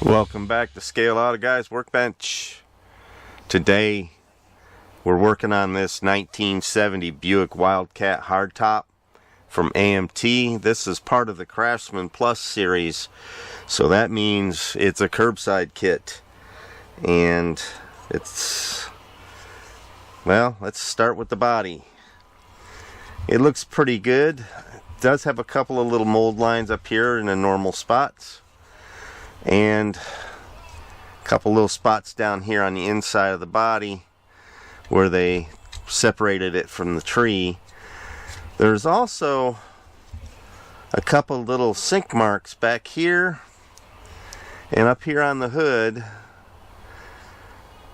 Welcome back to Scale Auto Guys Workbench. Today we're working on this 1970 Buick Wildcat hardtop from AMT. This is part of the Craftsman Plus series, so that means it's a curbside kit. And it's, well, let's start with the body. It looks pretty good. It does have a couple of little mold lines up here in the normal spots, and a couple little spots down here on the inside of the body where they separated it from the tree. There's also a couple little sink marks back here and up here on the hood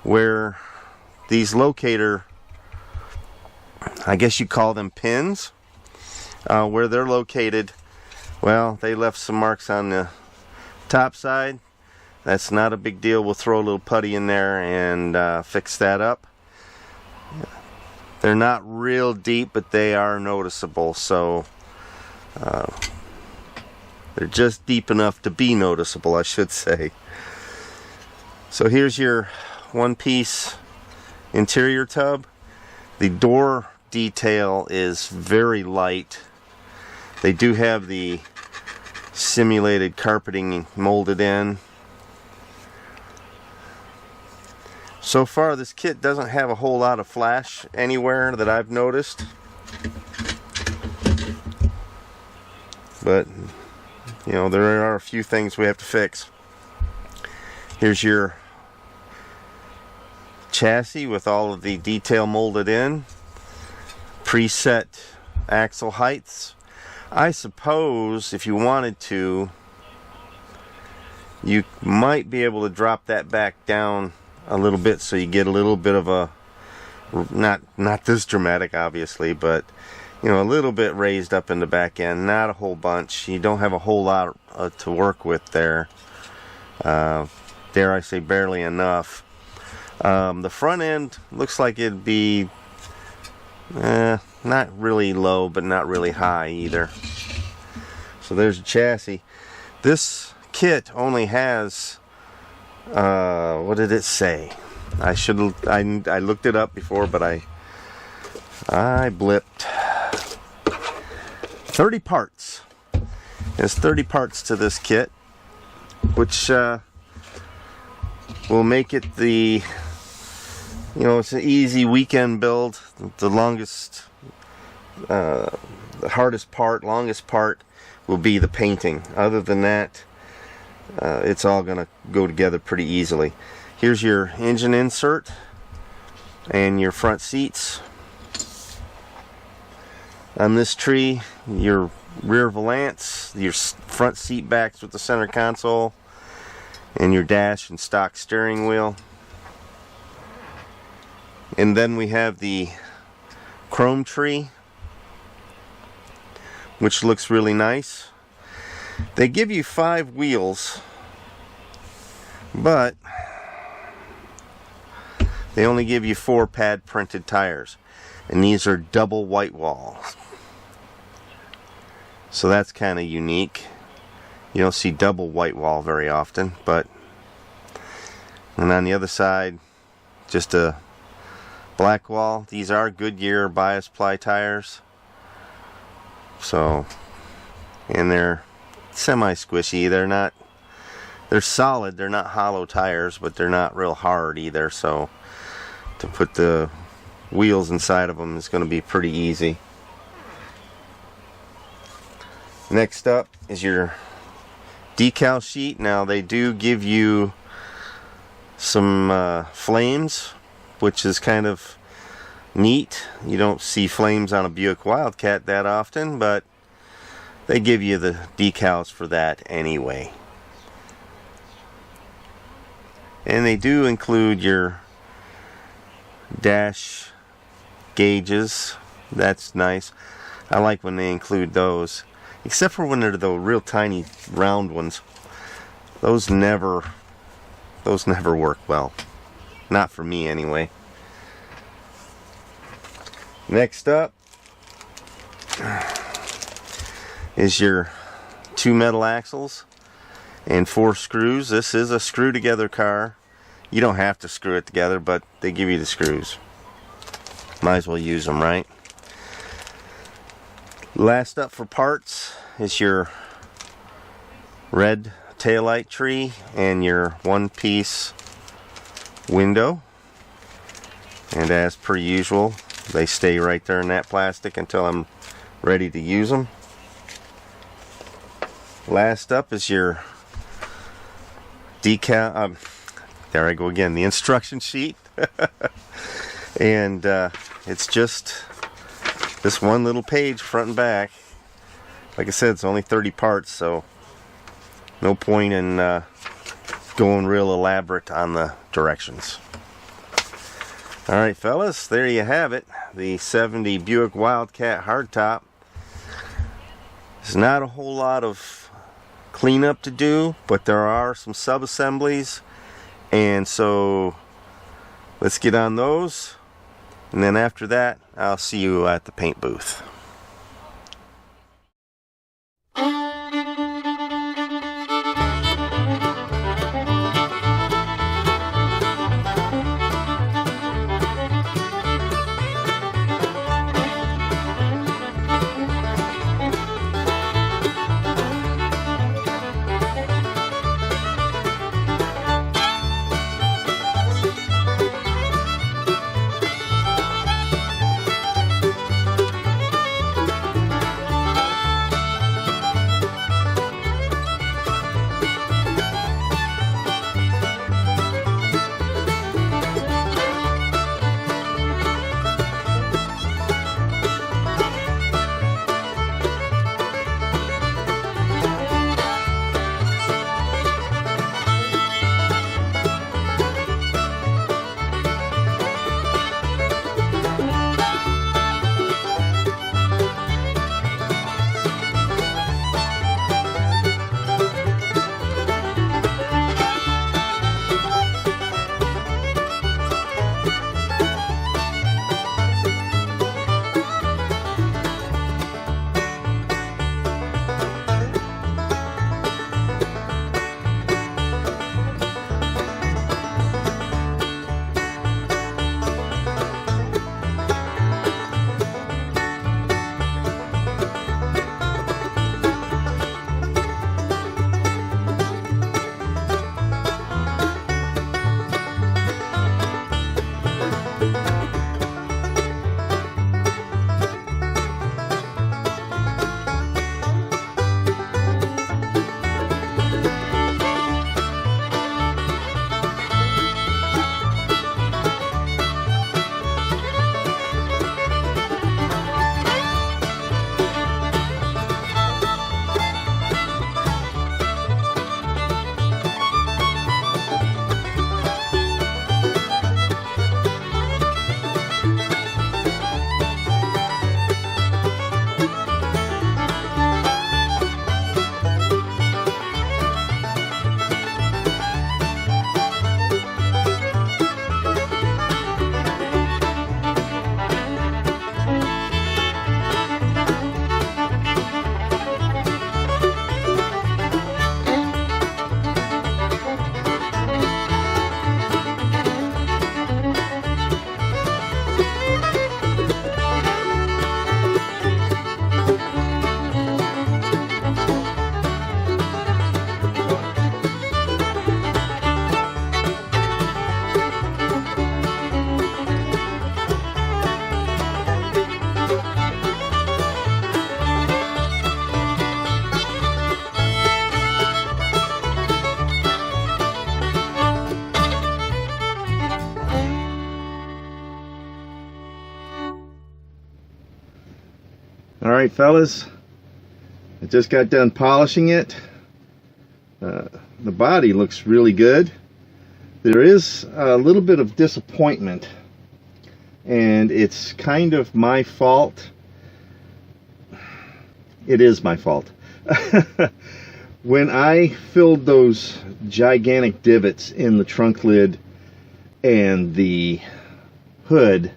where these locator, I guess you call them pins, where they're located. Well, they left some marks on the top side. That's not a big deal. We'll throw a little putty in there and fix that up. They're not real deep, but they are noticeable, so they're just deep enough to be noticeable, I should say. So here's your one-piece interior tub. The door detail is very light. They do have the simulated carpeting molded in. So far this kit doesn't have a whole lot of flash anywhere that I've noticed, but you know, there are a few things we have to fix. Here's your chassis with all of the detail molded in, preset axle heights. I suppose if you wanted to, you might be able to drop that back down a little bit so you get a little bit of a, not this dramatic obviously, but you know, a little bit raised up in the back end, not a whole bunch. You don't have a whole lot to work with there. Dare I say barely enough. The front end looks like it'd be not really low, but not really high either. So there's the chassis. This kit only has, what did it say? I looked it up before, but I blipped. 30 parts. There's 30 parts to this kit, which will make it the, you know, it's an easy weekend build. The longest, the hardest part, longest part will be the painting. Other than that, it's all gonna go together pretty easily. Here's your engine insert and your front seats. On this tree, your rear valance, your front seat backs with the center console, and your dash and stock steering wheel. And then we have the chrome tree, which looks really nice. They give you 5 wheels, but they only give you 4 pad printed tires, and these are double white walls. So that's kind of unique. You don't see double white wall very often, but, and on the other side, just a black wall. These are Goodyear bias ply tires, so, and they're semi-squishy. They're solid, they're not hollow tires, but they're not real hard either, so to put the wheels inside of them is going to be pretty easy. Next up is your decal sheet. Now they do give you some flames, which is kind of neat. You don't see flames on a Buick Wildcat that often, but they give you the decals for that anyway. And they do include your dash gauges. That's nice. I like when they include those, except for when they're the real tiny round ones. Those never work well. Not for me anyway. Next up is your 2 metal axles. and 4 screws. This is a screw together car. You don't have to screw it together, but they give you the screws. Might as well use them, right? Last up for parts is your red taillight tree and your one-piece window. And as per usual, they stay right there in that plastic until I'm ready to use them. Last up is your decal. There I go again. The instruction sheet, and it's just this one little page, front and back. Like I said, it's only 30 parts, so no point in going real elaborate on the directions. Alright fellas, there you have it. The 70 Buick Wildcat hardtop. There's not a whole lot of cleanup to do, but there are some sub-assemblies, and so let's get on those, and then after that I'll see you at the paint booth. Alright fellas, I just got done polishing it. The body looks really good. There is a little bit of disappointment, and it's kind of my fault. It is my fault. When I filled those gigantic divots in the trunk lid and the hood,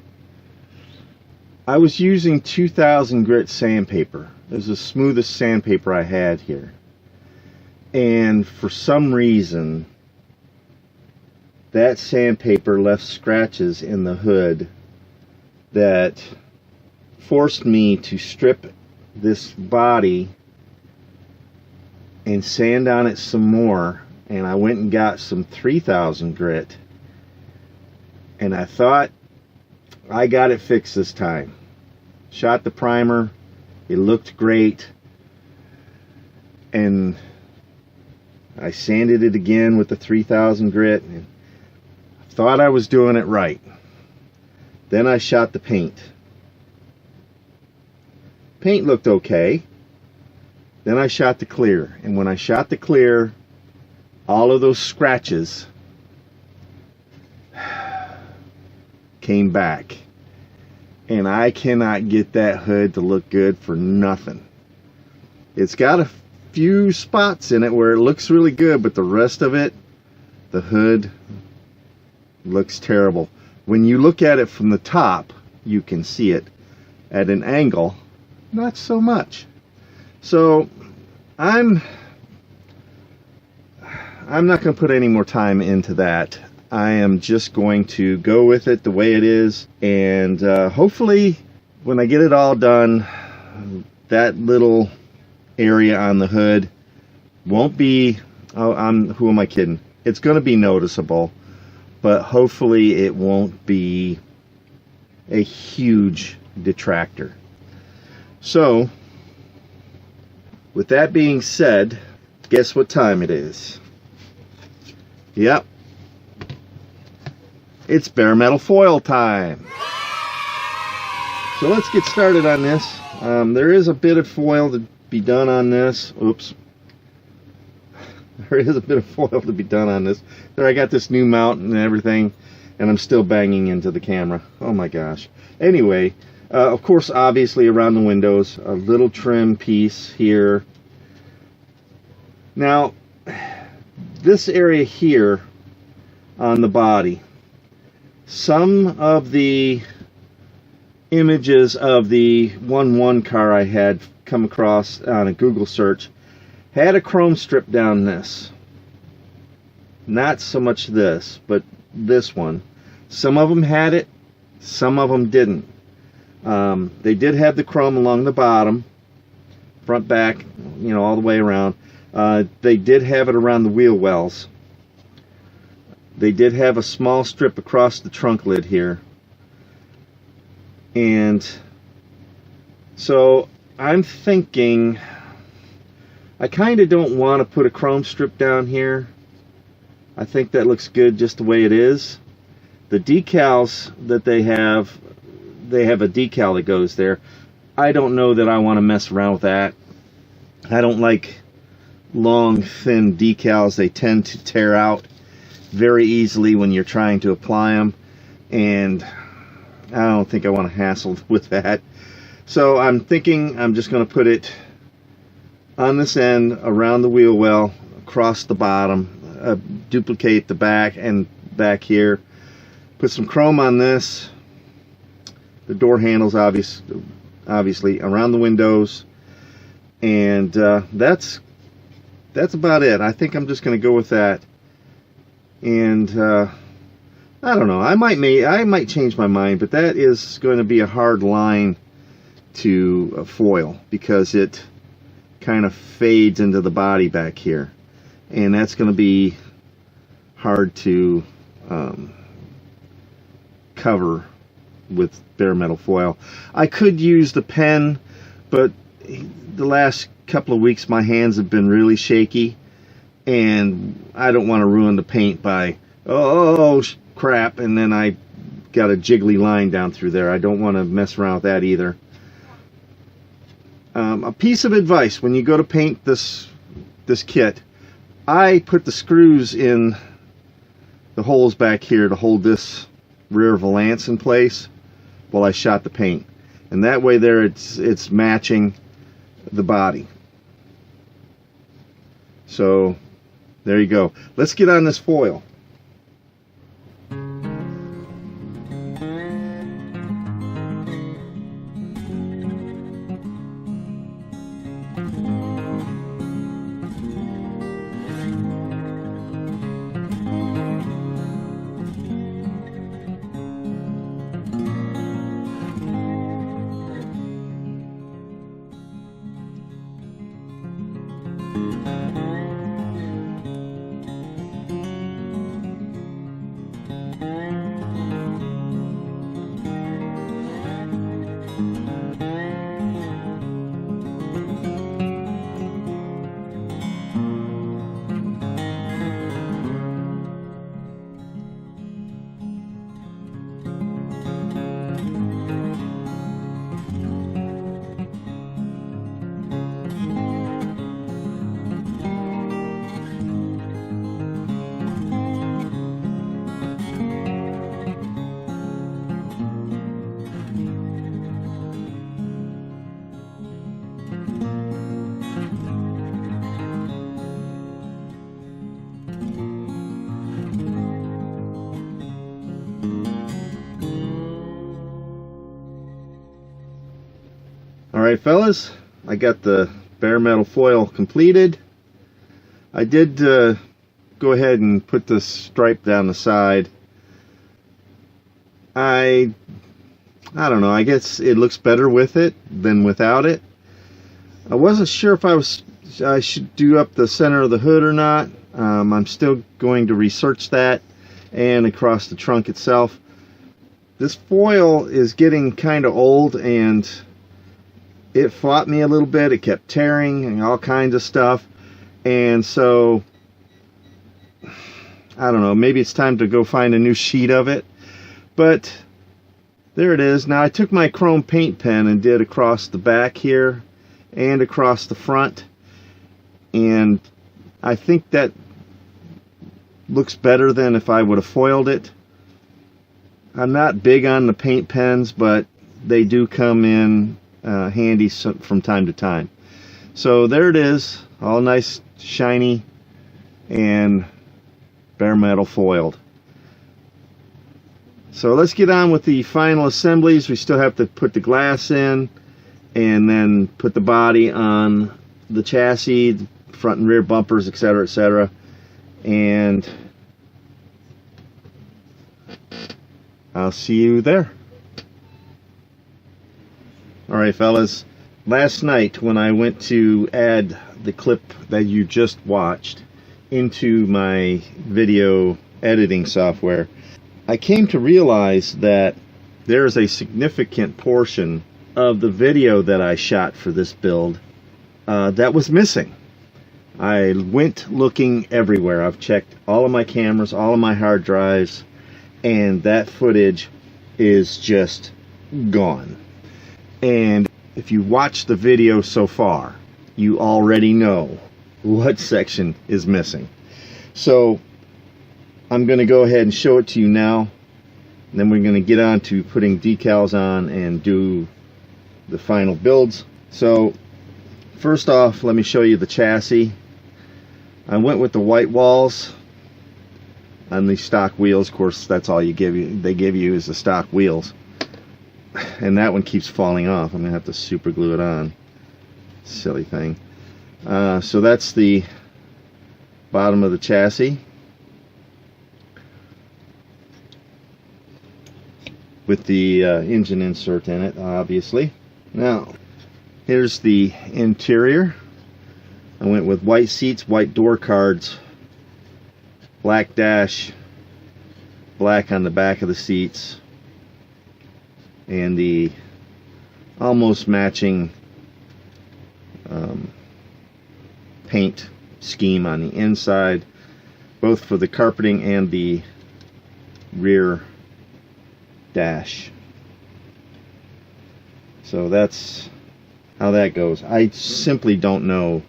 I was using 2000 grit sandpaper. It was the smoothest sandpaper I had here. and for some reason that sandpaper left scratches in the hood that forced me to strip this body and sand on it some more. And I went and got some 3000 grit, and I thought I got it fixed this time. Shot the primer, it looked great, and I sanded it again with the 3000 grit and thought I was doing it right. Then I shot the paint. Paint looked okay. Then I shot the clear, and when I shot the clear, all of those scratches came back, and I cannot get that hood to look good for nothing. It's got a few spots in it where it looks really good, but the rest of it, the hood looks terrible. When you look at it from the top, you can see it. At an angle, not so much. So I'm not going to put any more time into that. I am just going to go with it the way it is, and hopefully when I get it all done, that little area on the hood won't be, who am I kidding? It's going to be noticeable, but hopefully it won't be a huge detractor. So with that being said, guess what time it is? Yep, it's bare metal foil time. So let's get started on this. There is a bit of foil to be done on this. Oops. There is a bit of foil to be done on this. There, I got this new mount and everything, and I'm still banging into the camera. Oh my gosh. Anyway, of course, obviously around the windows, a little trim piece here. Now, this area here on the body, some of the images of the 1-1 car I had come across on a Google search had a chrome strip down this. Not so much this, but this one. Some of them had it, some of them didn't. They did have the chrome along the bottom, front, back, you know, all the way around. They did have it around the wheel wells. They did have a small strip across the trunk lid here. And so I'm thinking I kind of don't want to put a chrome strip down here. I think that looks good just the way it is. The decals that they have a decal that goes there. I don't know that I want to mess around with that. I don't like long, thin decals. They tend to tear out very easily when you're trying to apply them, and I don't think I want to hassle with that. So I'm thinking I'm just going to put it on this end, around the wheel well, across the bottom, duplicate the back and back here, put some chrome on this, the door handles obviously around the windows, and that's about it. I think I'm just going to go with that. And I don't know, I might change my mind, but that is going to be a hard line to foil because it kind of fades into the body back here, and that's going to be hard to cover with bare metal foil. I could use the pen, but the last couple of weeks my hands have been really shaky, and I don't want to ruin the paint by, oh crap, and then I got a jiggly line down through there. I don't want to mess around with that either. A piece of advice: when you go to paint this kit, I put the screws in the holes back here to hold this rear valance in place while I shot the paint, and that way there it's matching the body. So there you go. Let's get on this foil. Alright fellas, I got the bare metal foil completed. I did go ahead and put the stripe down the side. I don't know, I guess it looks better with it than without it. I wasn't sure if I should do up the center of the hood or not. I'm still going to research that, and across the trunk itself. This foil is getting kind of old, and it fought me a little bit. It kept tearing and all kinds of stuff, and so I don't know, maybe it's time to go find a new sheet of it. But there it is. Now I took my chrome paint pen and did across the back here and across the front, and I think that looks better than if I would have foiled it. I'm not big on the paint pens, but they do come in handy from time to time. So there it is, all nice, shiny, and bare metal foiled. So let's get on with the final assemblies. We still have to put the glass in, and then put the body on the chassis, the front and rear bumpers, etc., etc. And I'll see you there. Alright fellas, last night when I went to add the clip that you just watched into my video editing software, I came to realize that there's a significant portion of the video that I shot for this build that was missing. I went looking everywhere. I've checked all of my cameras, all of my hard drives, and that footage is just gone. And if you watch the video so far, you already know what section is missing. So I'm going to go ahead and show it to you now, and then we're going to get on to putting decals on and do the final builds. So first off, let me show you the chassis. I went with the white walls on the stock wheels. Of course, that's all they give you is the stock wheels, and that one keeps falling off. I'm gonna have to super glue it on. Silly thing. So that's the bottom of the chassis with the engine insert in it, obviously. Now here's the interior. I went with white seats, white door cards, black dash, black on the back of the seats, and the almost matching paint scheme on the inside, both for the carpeting and the rear dash. So that's how that goes. I simply don't know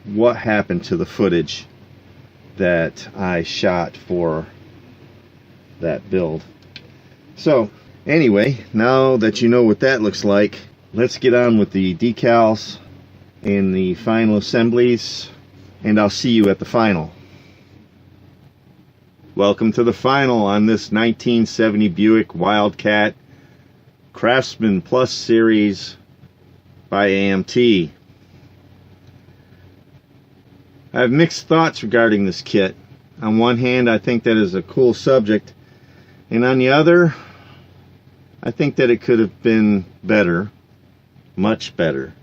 what happened to the footage that I shot for that build. So anyway, now that you know what that looks like, let's get on with the decals and the final assemblies, and I'll see you at the final. Welcome to the final on this 1970 Buick Wildcat Craftsman Plus series by AMT. I have mixed thoughts regarding this kit. On one hand, I think that is a cool subject, and on the other, I think that it could have been better, much better.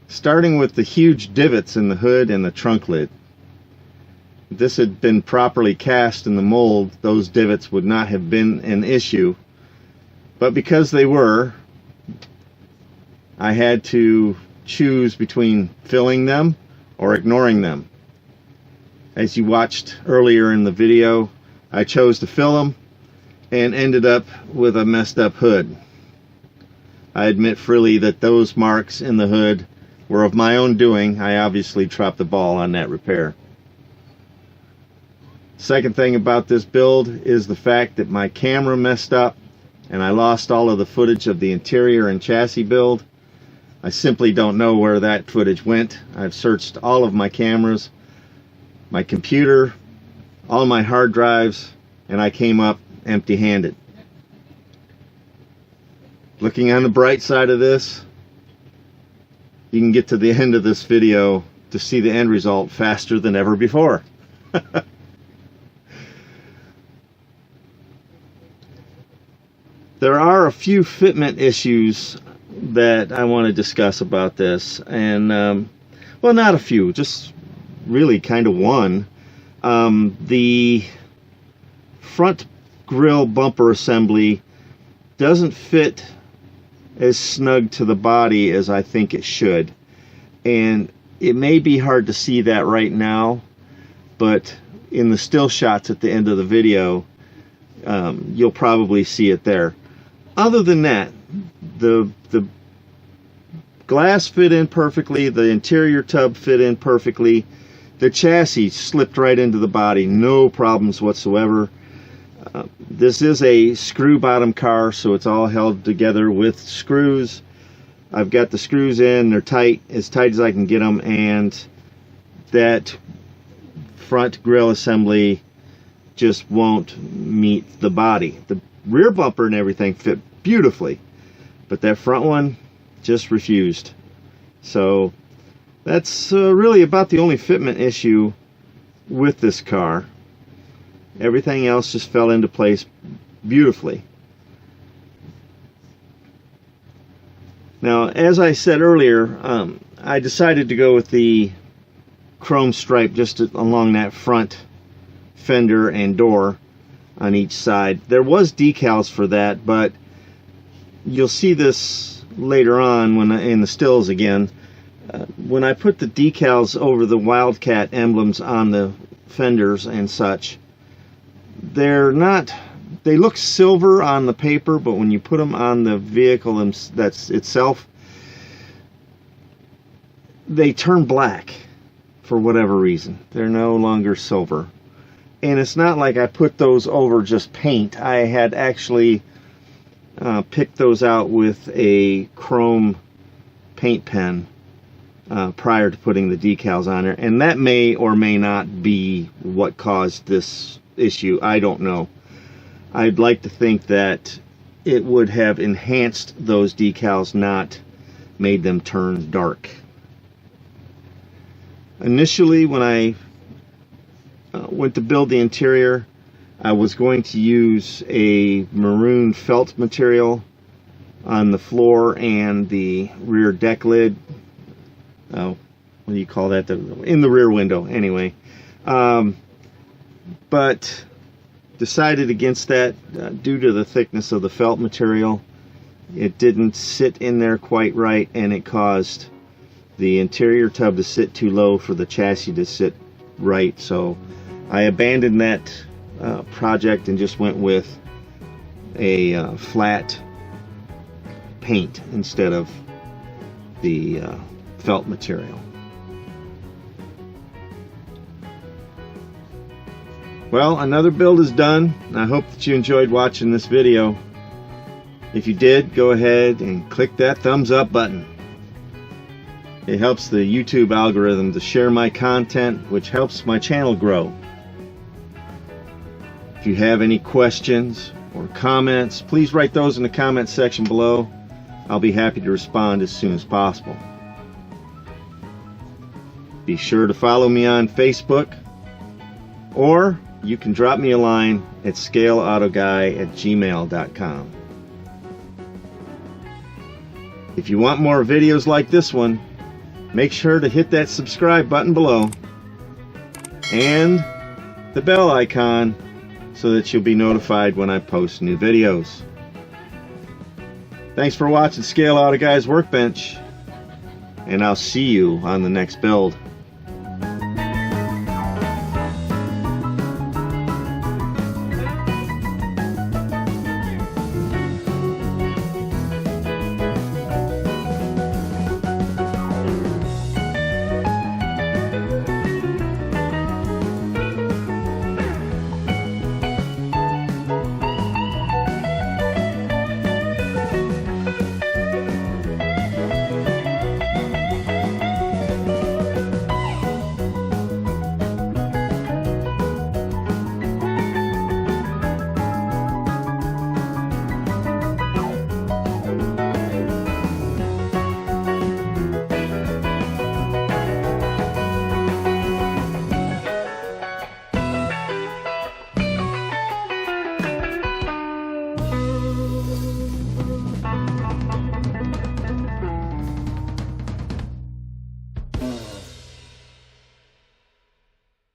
Starting with the huge divots in the hood and the trunk lid. If this had been properly cast in the mold, those divots would not have been an issue, but because they were, I had to choose between filling them or ignoring them. As you watched earlier in the video, I chose to fill them and ended up with a messed up hood. I admit freely that those marks in the hood were of my own doing. I obviously dropped the ball on that repair. Second thing about this build is the fact that my camera messed up and I lost all of the footage of the interior and chassis build. I simply don't know where that footage went. I've searched all of my cameras, my computer, all my hard drives, and I came up empty-handed. looking on the bright side of this, you can get to the end of this video to see the end result faster than ever before. There are a few fitment issues that I want to discuss about this, and well, not a few, just really kind of one. The front grille bumper assembly doesn't fit as snug to the body as I think it should, and it may be hard to see that right now, but in the still shots at the end of the video, you'll probably see it there. Other than that, the glass fit in perfectly, the interior tub fit in perfectly, the chassis slipped right into the body, no problems whatsoever. This is a screw bottom car, so it's all held together with screws. I've got the screws in, they're tight as I can get them, and that front grille assembly just won't meet the body. The rear bumper and everything fit beautifully, but that front one just refused. So that's really about the only fitment issue with this car. Everything else just fell into place beautifully. Now, as I said earlier, I decided to go with the chrome stripe just along that front fender and door on each side. There was decals for that, but you'll see this later on when in the stills again. When I put the decals over the Wildcat emblems on the fenders and such, they're not, they look silver on the paper, but when you put them on the vehicle itself, they turn black for whatever reason. They're no longer silver. And it's not like I put those over just paint. I had actually picked those out with a chrome paint pen prior to putting the decals on there. And that may or may not be what caused this issue. I don't know. I'd like to think that it would have enhanced those decals, not made them turn dark. Initially, when I went to build the interior, I was going to use a maroon felt material on the floor and the rear deck lid. What do you call that? In the rear window, anyway. But decided against that due to the thickness of the felt material. It didn't sit in there quite right, and it caused the interior tub to sit too low for the chassis to sit right. So I abandoned that project and just went with a flat paint instead of the felt material. Well, another build is done. I hope that you enjoyed watching this video. If you did, go ahead and click that thumbs up button. It helps the YouTube algorithm to share my content, which helps my channel grow. If you have any questions or comments, please write those in the comment section below. I'll be happy to respond as soon as possible. Be sure to follow me on Facebook, or you can drop me a line at scaleautoguy@gmail.com. If you want more videos like this one, make sure to hit that subscribe button below and the bell icon so that you'll be notified when I post new videos. Thanks for watching Scale Auto Guy's Workbench, and I'll see you on the next build.